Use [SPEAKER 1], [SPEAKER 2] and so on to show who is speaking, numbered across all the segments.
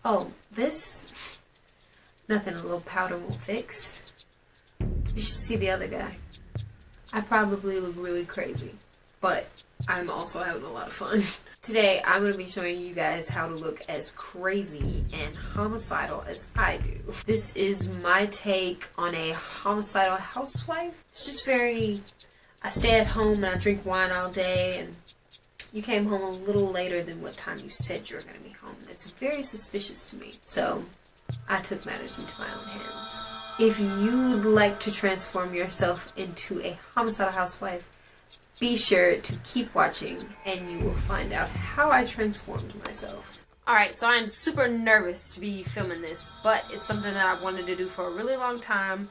[SPEAKER 1] Oh, this? Nothing a little powder won't fix. You should see the other guy. I probably look really crazy, but I'm also having a lot of fun. Today, I'm going to be showing you guys how to look as crazy and homicidal as I do. This is my take on a homicidal housewife. It's just very, I stay at home and I drink wine all day, and you came home a little later than what time you said you were going to be home. It's very suspicious to me. So, I took matters into my own hands. If you'd like to transform yourself into a homicidal housewife, be sure to keep watching and you will find out how I transformed myself. Alright, so I'm super nervous to be filming this, but it's something that I wanted to do for a really long time.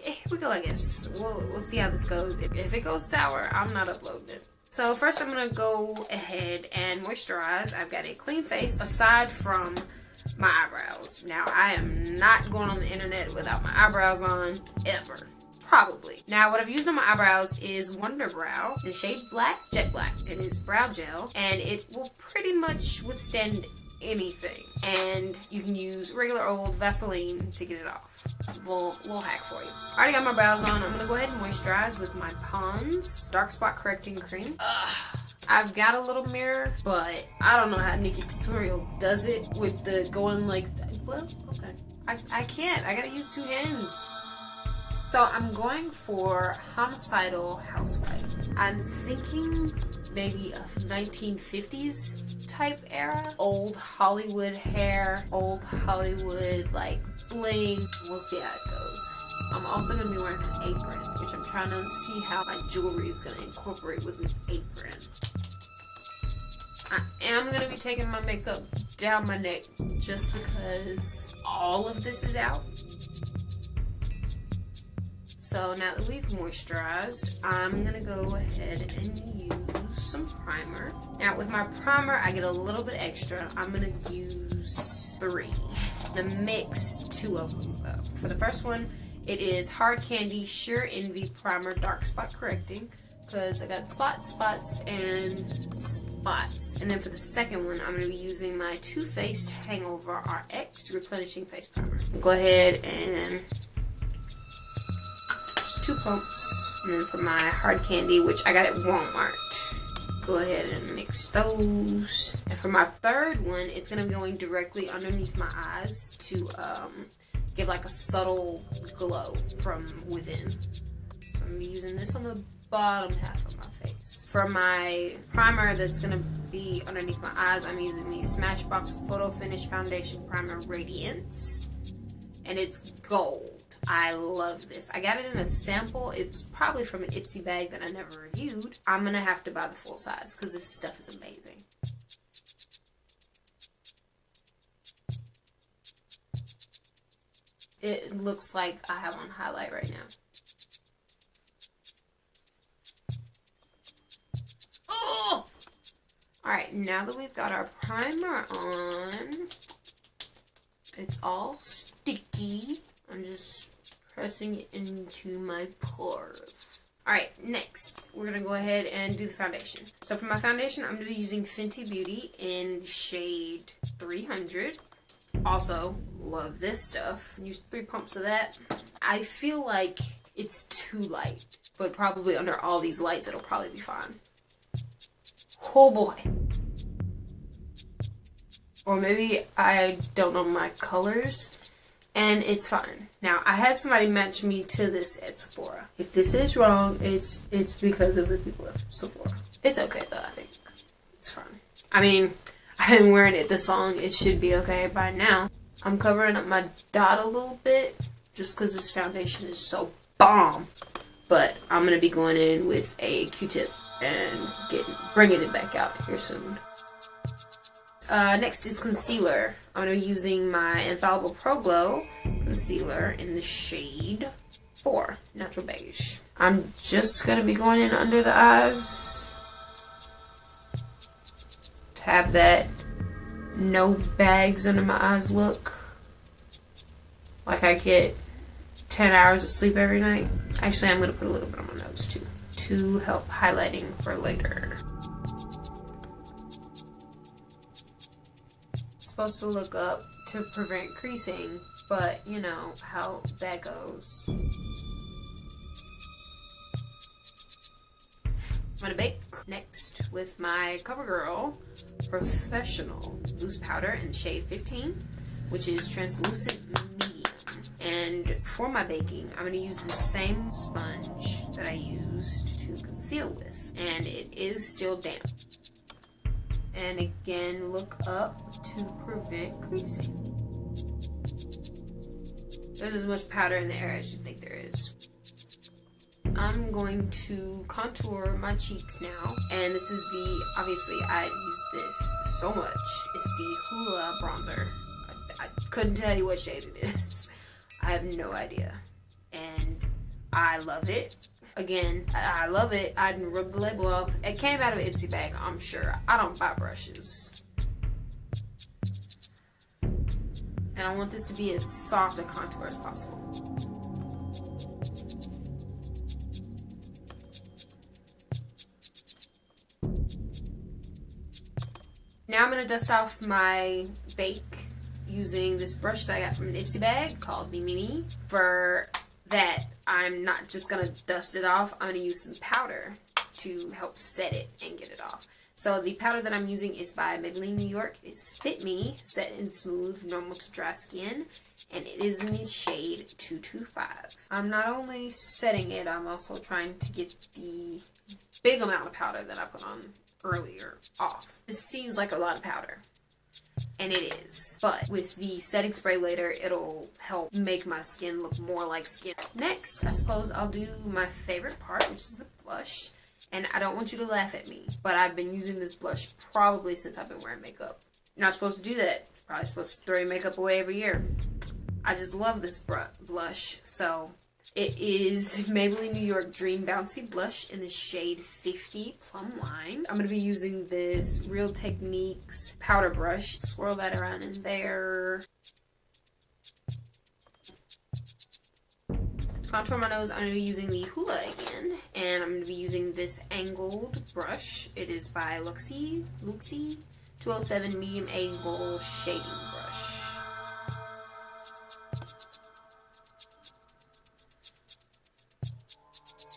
[SPEAKER 1] Here we go, I guess. We'll see how this goes. If it goes sour, I'm not uploading it. So first I'm going to go ahead and moisturize. I've got a clean face aside from my eyebrows. Now, I am not going on the internet without my eyebrows on, ever. Probably. Now, what I've used on my eyebrows is Wonder Brow, the shade Black, Jet Black. It is brow gel, and it will pretty much withstand anything. And you can use regular old Vaseline to get it off. Little hack for you. I already got my brows on. I'm gonna go ahead and moisturize with my Pond's Dark Spot Correcting Cream. I've got a little mirror, but I don't know how Nikki Tutorials does it with the going like, well, okay. I can't. I gotta use two hands. So I'm going for homicidal housewife. I'm thinking maybe a 1950s type era. Old Hollywood hair, old Hollywood like bling. We'll see how it goes. I'm also going to be wearing an apron, which I'm trying to see how my jewelry is going to incorporate with an apron. I am going to be taking my makeup down my neck just because all of this is out. So now that we've moisturized, I'm going to go ahead and use some primer. Now with my primer, I get a little bit extra. I'm going to use 3. I'm going to mix 2 of them though. For the first one, it is Hard Candy Sheer Envy Primer Dark Spot Correcting, because I got spots, and spots. And then for the second one, I'm going to be using my Too Faced Hangover RX Replenishing Face Primer. Go ahead and 2 pumps. And then for my Hard Candy, which I got at Walmart, go ahead and mix those. And for my third one, it's going to be going directly underneath my eyes to give like a subtle glow from within. So I'm going to be using this on the bottom half of my face. For my primer that's going to be underneath my eyes, I'm using the Smashbox Photo Finish Foundation Primer Radiance. And it's gold. I love this. I got it in a sample. It's probably from an Ipsy bag that I never reviewed. I'm going to have to buy the full size because this stuff is amazing. It looks like I have on highlight right now. Oh! Alright, now that we've got our primer on, it's all sticky. I'm just pressing it into my pores. Alright, next, we're going to go ahead and do the foundation. So for my foundation, I'm going to be using Fenty Beauty in shade 300. Also, love this stuff. Use 3 pumps of that. I feel like it's too light, but probably under all these lights, it'll probably be fine. Oh boy. Or maybe I don't know my colors, and it's fine. Now, I had somebody match me to this at Sephora. If this is wrong, it's because of the people at Sephora. It's okay though, I think. It's fine. I mean, I've been wearing it this long, it should be okay by now. I'm covering up my dot a little bit, just because this foundation is so bomb. But I'm going to be going in with a Q-tip and bringing it back out here soon. Next is concealer. I'm going to be using my Infallible Pro Glow concealer in the shade 4, Natural Beige. I'm just going to be going in under the eyes to have that no bags under my eyes look. Like I get 10 hours of sleep every night. Actually, I'm going to put a little bit on my nose too, to help highlighting for later. supposed to look up to prevent creasing, but you know how that goes. I'm gonna bake next with my CoverGirl Professional Loose Powder in the shade 15, which is translucent medium. And for my baking, I'm gonna use the same sponge that I used to conceal with, and it is still damp. And again, look up to prevent creasing. There's as much powder in the air as you think there is. I'm going to contour my cheeks now, and this is the, obviously I use this so much, it's the Hoola bronzer. I couldn't tell you what shade it is. I have no idea, and I love it. Again, I love it. I didn't rub the label off. It came out of an Ipsy bag, I'm sure. I don't buy brushes. And I want this to be as soft a contour as possible. Now I'm going to dust off my bake using this brush that I got from an Ipsy bag called Mimimi. For that, I'm not just going to dust it off. I'm going to use some powder to help set it and get it off. So the powder that I'm using is by Maybelline New York. It's Fit Me, Set and Smooth, Normal to Dry Skin, and it is in the shade 225. I'm not only setting it, I'm also trying to get the big amount of powder that I put on earlier off. This seems like a lot of powder, and it is, but with the setting spray later, it'll help make my skin look more like skin. Next, I suppose I'll do my favorite part, which is the blush. And I don't want you to laugh at me, but I've been using this blush probably since I've been wearing makeup. You're not supposed to do that. You're probably supposed to throw your makeup away every year. I just love this blush. So it is Maybelline New York Dream Bouncy Blush in the shade 50 Plum Lime. I'm going to be using this Real Techniques powder brush. Swirl that around in there. To contour my nose, I'm going to be using the Hoola again, and I'm going to be using this angled brush. It is by Luxie 207 Medium Angle Shading Brush.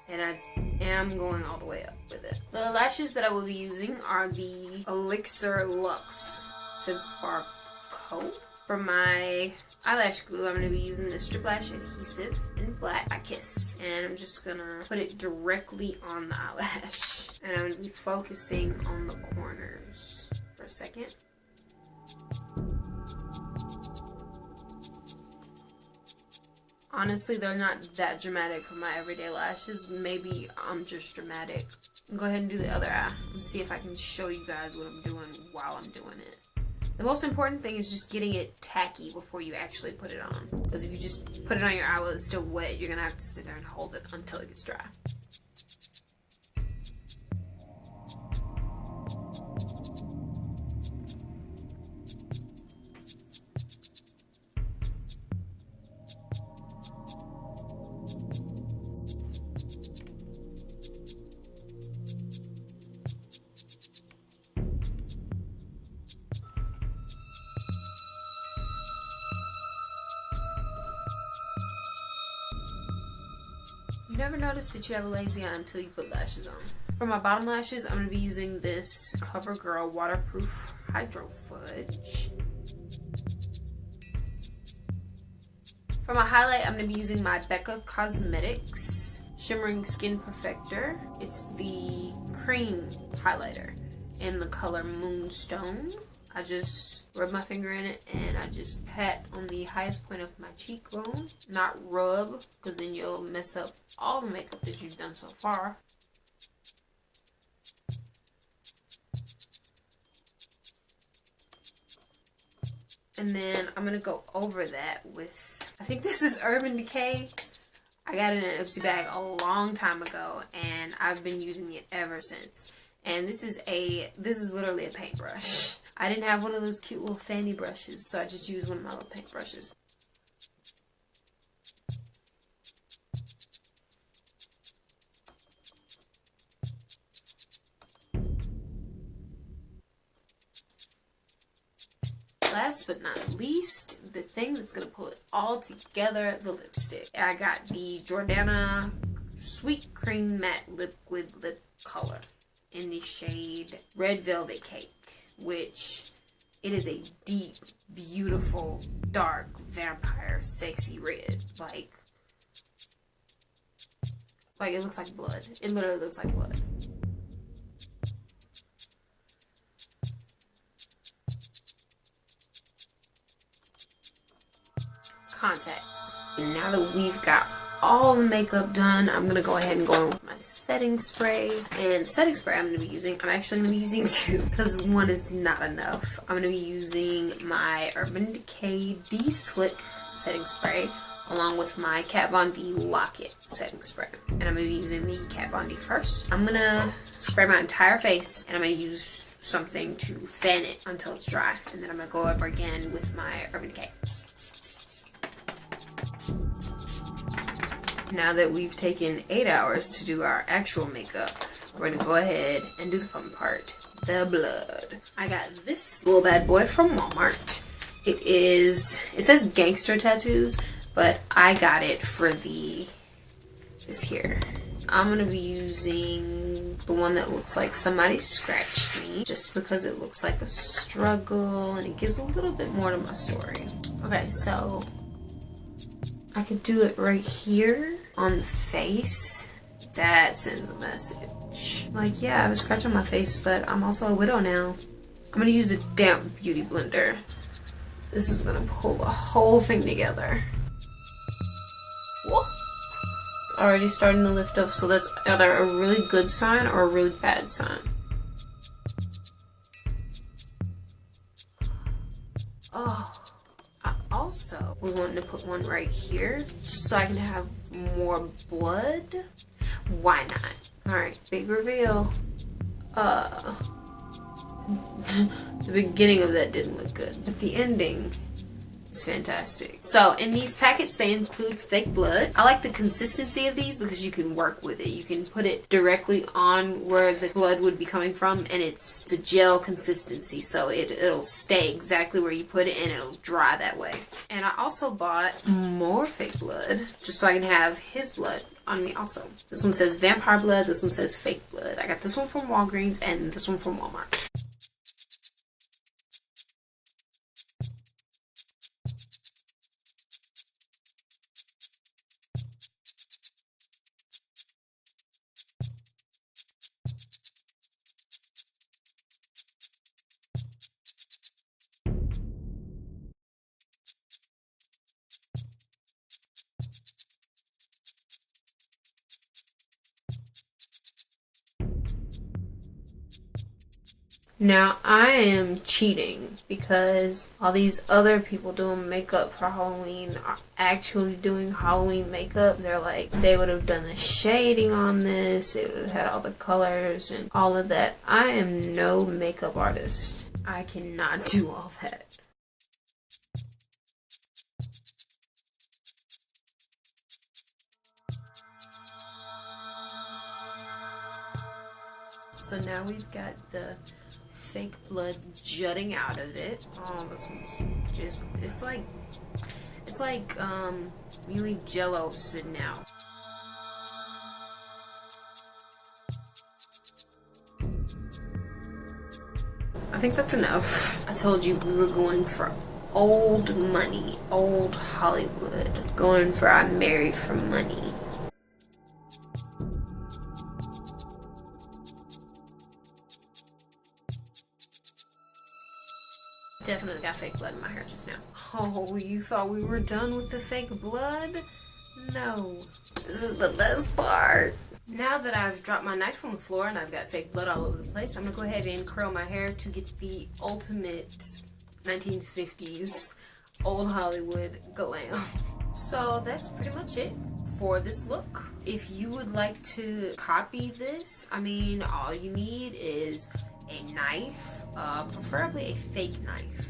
[SPEAKER 1] And I am going all the way up with it. The lashes that I will be using are the Elixir Luxe. It says Barcode. For my eyelash glue, I'm going to be using the Strip Lash Adhesive in black by Kiss. And I'm just going to put it directly on the eyelash. And I'm going to be focusing on the corners for a second. Honestly, they're not that dramatic for my everyday lashes. Maybe I'm just dramatic. Go ahead and do the other eye and see if I can show you guys what I'm doing while I'm doing it. The most important thing is just getting it tacky before you actually put it on. Because if you just put it on your eye while it's still wet, you're going to have to sit there and hold it until it gets dry. You never notice that you have a lazy eye until you put lashes on. For my bottom lashes, I'm going to be using this CoverGirl Waterproof Hydro Fudge. For my highlight, I'm going to be using my Becca Cosmetics Shimmering Skin Perfector. It's the cream highlighter in the color Moonstone. I just rub my finger in it and I just pat on the highest point of my cheekbone. Not rub, because then you'll mess up all the makeup that you've done so far. And then I'm going to go over that with, I think this is Urban Decay. I got it in an Ipsy bag a long time ago and I've been using it ever since. And this is literally a paintbrush. I didn't have one of those cute little fanny brushes, so I just used one of my little paint brushes. last but not least, the thing that's gonna pull it all together, the lipstick. I got the Jordana Sweet Cream Matte Liquid Lip Color in the shade Red Velvet Cake, which it is a deep, beautiful, dark, vampire, sexy red. Like it looks like blood. It literally looks like blood. Contacts. And now that we've got all the makeup done, I'm gonna go ahead and go in with my setting spray. And setting spray I'm actually gonna be using two, because one is not enough. I'm gonna be using my Urban Decay De-Slick setting spray along with my Kat Von D Lock-It setting spray. And I'm gonna be using the Kat Von D first. I'm gonna spray my entire face, and I'm gonna use something to fan it until it's dry. And then I'm gonna go over again with my Urban Decay. Now that we've taken 8 hours to do our actual makeup, we're gonna go ahead and do the fun part, the blood. I got this little bad boy from Walmart. It says Gangster Tattoos, but I got it for this here. I'm gonna be using the one that looks like somebody scratched me, just because it looks like a struggle and it gives a little bit more to my story. Okay, so I could do it right here on the face. That sends a message. Like, yeah, I was scratching my face, but I'm also a widow now. I'm gonna use a damp beauty blender. This is gonna pull the whole thing together. Whoa. It's already starting to lift up, so that's either a really good sign or a really bad sign. Oh. Also, we wanted to put one right here, just so I can have more blood. Why not? Alright, big reveal. The beginning of that didn't look good, but the ending is fantastic. So, in these packets, they include fake blood. I like the consistency of these because you can work with it. You can put it directly on where the blood would be coming from, and it's a gel consistency, so it'll stay exactly where you put it, and it'll dry that way. And I also bought more fake blood, just so I can have his blood on me also. This one says vampire blood, this one says fake blood. I got this one from Walgreens and this one from Walmart. Now, I am cheating because all these other people doing makeup for Halloween are actually doing Halloween makeup. They're like, they would have done the shading on this, it would have had all the colors and all of that. I am no makeup artist. I cannot do all that. So now we've got the fake blood jutting out of it. Oh, this one's just, it's like you leave Jello sitting out. I think that's enough. I told you we were going for old money, old Hollywood. Going for I'm married for money. Definitely got fake blood in my hair just now. Oh, you thought we were done with the fake blood? No. This is the best part. Now that I've dropped my knife on the floor and I've got fake blood all over the place, I'm gonna go ahead and curl my hair to get the ultimate 1950s old Hollywood glam. So that's pretty much it for this look. If you would like to copy this, I mean, all you need is a knife, preferably a fake knife.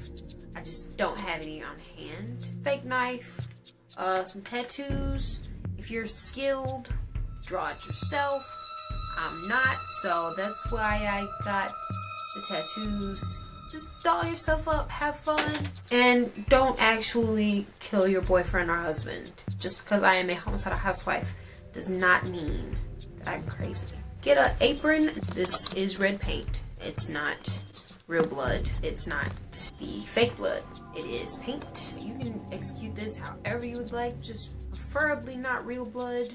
[SPEAKER 1] I just don't have any on hand. Fake knife, some tattoos. If you're skilled, draw it yourself. I'm not, so that's why I got the tattoos, just doll yourself up, have fun, and don't actually kill your boyfriend or husband. Just because I am a homicidal housewife does not mean that I'm crazy. Get an apron. This is red paint. It's not real blood. It's not the fake blood. It is paint. You can execute this however you would like, just preferably not real blood.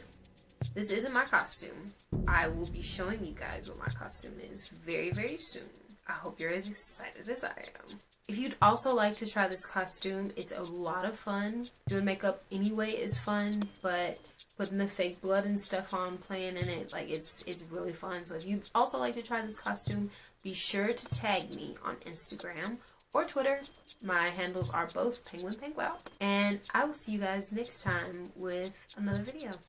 [SPEAKER 1] This isn't my costume. I will be showing you guys what my costume is very, very soon. I hope you're as excited as I am. If you'd also like to try this costume, it's a lot of fun. Doing makeup anyway is fun, but putting the fake blood and stuff on, playing in it, like it's really fun. So if you'd also like to try this costume, be sure to tag me on Instagram or Twitter. My handles are both Penguout. And I will see you guys next time with another video.